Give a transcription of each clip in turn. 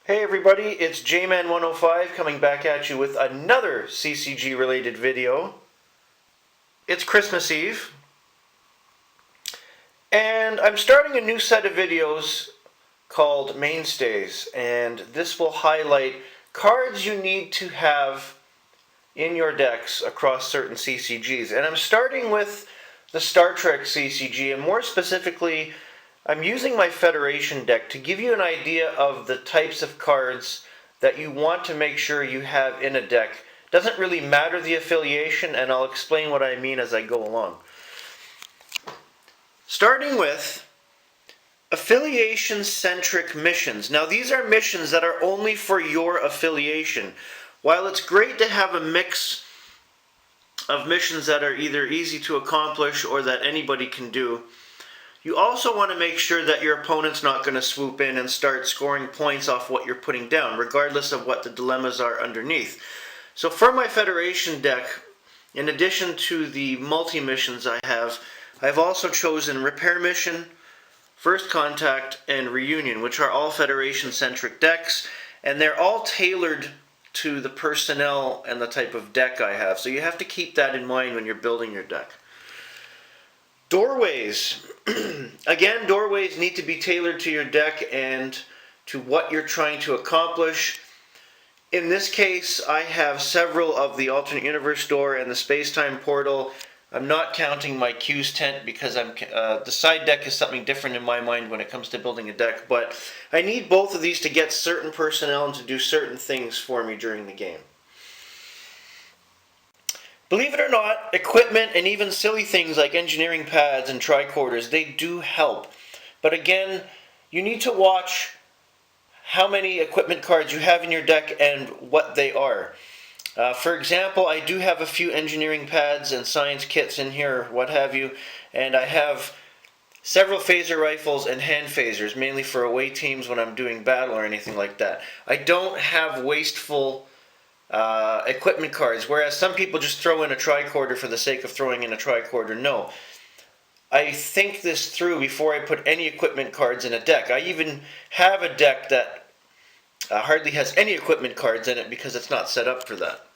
Hey everybody, it's JMan105 coming back at you with another CCG related video. It's Christmas Eve, and I'm starting a new set of videos called Mainstays, and this will highlight cards you need to have in your decks across certain CCGs. And I'm starting with the Star Trek CCG, and more specifically, I'm using my Federation deck to give you an idea of the types of cards that you want to make sure you have in a deck. Doesn't really matter the affiliation, and I'll explain what I mean as I go along. Starting with affiliation-centric missions. Now these are missions that are only for your affiliation. While it's great to have a mix of missions that are either easy to accomplish or that anybody can do, you also want to make sure that your opponent's not going to swoop in and start scoring points off what you're putting down, regardless of what the dilemmas are underneath. So for my Federation deck, in addition to the multi-missions I've also chosen Repair Mission, First Contact, and Reunion, which are all Federation-centric decks, and they're all tailored to the personnel and the type of deck I have. So you have to keep that in mind when you're building your deck. Doorways. Again, doorways need to be tailored to your deck and to what you're trying to accomplish. In this case, I have several of the alternate universe door and the space-time portal. I'm not counting my Q's tent because the side deck is something different in my mind when it comes to building a deck, but I need both of these to get certain personnel and to do certain things for me during the game. Believe it or not, equipment and even silly things like engineering pads and tricorders, they do help. But again, you need to watch how many equipment cards you have in your deck and what they are. For example, I do have a few engineering pads and science kits in here, what have you, and I have several phaser rifles and hand phasers, mainly for away teams when I'm doing battle or anything like that. I don't have wasteful equipment cards, whereas some people just throw in a tricorder for the sake of throwing in a tricorder. No. I think this through before I put any equipment cards in a deck. I even have a deck that hardly has any equipment cards in it because it's not set up for that.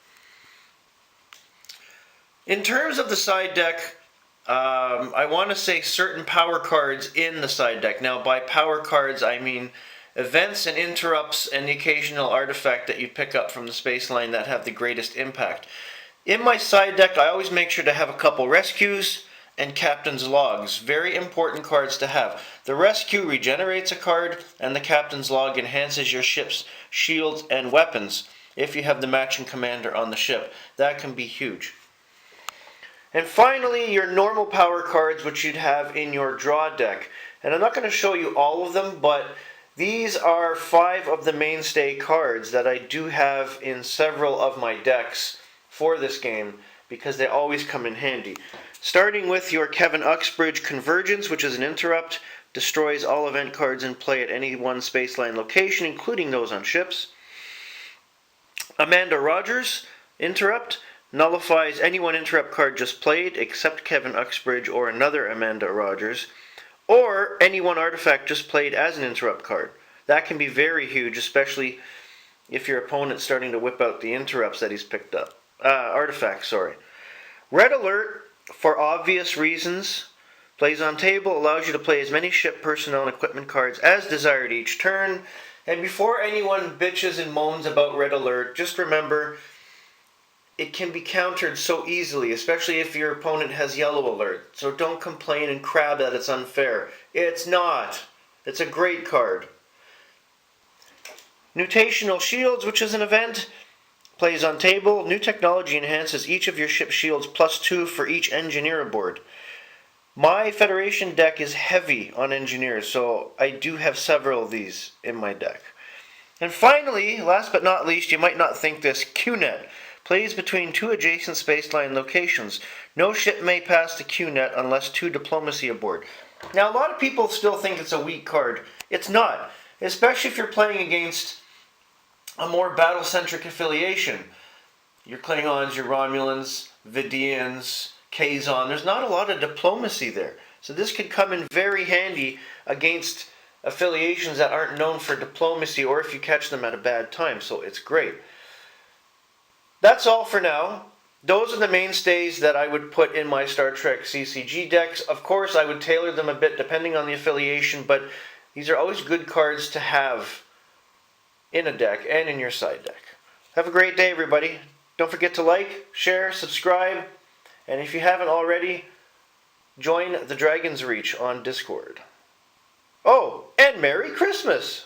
In terms of the side deck, I want to say certain power cards in the side deck. Now by power cards I mean events and interrupts and the occasional artifact that you pick up from the space line that have the greatest impact. In my side deck, I always make sure to have a couple rescues and captain's logs. Very important cards to have. The rescue regenerates a card, and the captain's log enhances your ship's shields and weapons if you have the matching commander on the ship. That can be huge. And finally, your normal power cards, which you'd have in your draw deck. And I'm not going to show you all of them, but these are 5 of the mainstay cards that I do have in several of my decks for this game because they always come in handy. Starting with your Kevin Uxbridge Convergence, which is an interrupt, destroys all event cards in play at any one spaceline location, including those on ships. Amanda Rogers, interrupt, nullifies any one interrupt card just played except Kevin Uxbridge or another Amanda Rogers, or any one artifact just played as an interrupt card. That can be very huge, especially if your opponent's starting to whip out the interrupts that he's picked up. Artifacts, sorry. Red Alert, for obvious reasons, plays on table, allows you to play as many ship personnel and equipment cards as desired each turn. And before anyone bitches and moans about Red Alert, just remember, it can be countered so easily, especially if your opponent has Yellow Alert. So don't complain and crab that it's unfair. It's not. It's a great card. Nutational Shields, which is an event, plays on table. New technology enhances each of your ship's shields +2 for each engineer aboard. My Federation deck is heavy on engineers, so I do have several of these in my deck. And finally, last but not least, you might not think this, QNet. Plays between 2 adjacent spaceline locations. No ship may pass the QNet unless 2 diplomacy aboard. Now, a lot of people still think it's a weak card. It's not, especially if you're playing against a more battle-centric affiliation. Your Klingons, your Romulans, Vidians, Kazon. There's not a lot of diplomacy there. So this could come in very handy against affiliations that aren't known for diplomacy, or if you catch them at a bad time, so it's great. That's all for now. Those are the mainstays that I would put in my Star Trek CCG decks. Of course, I would tailor them a bit depending on the affiliation, but these are always good cards to have in a deck and in your side deck. Have a great day, everybody. Don't forget to like, share, subscribe, and if you haven't already, join the Dragon's Reach on Discord. Oh, and Merry Christmas!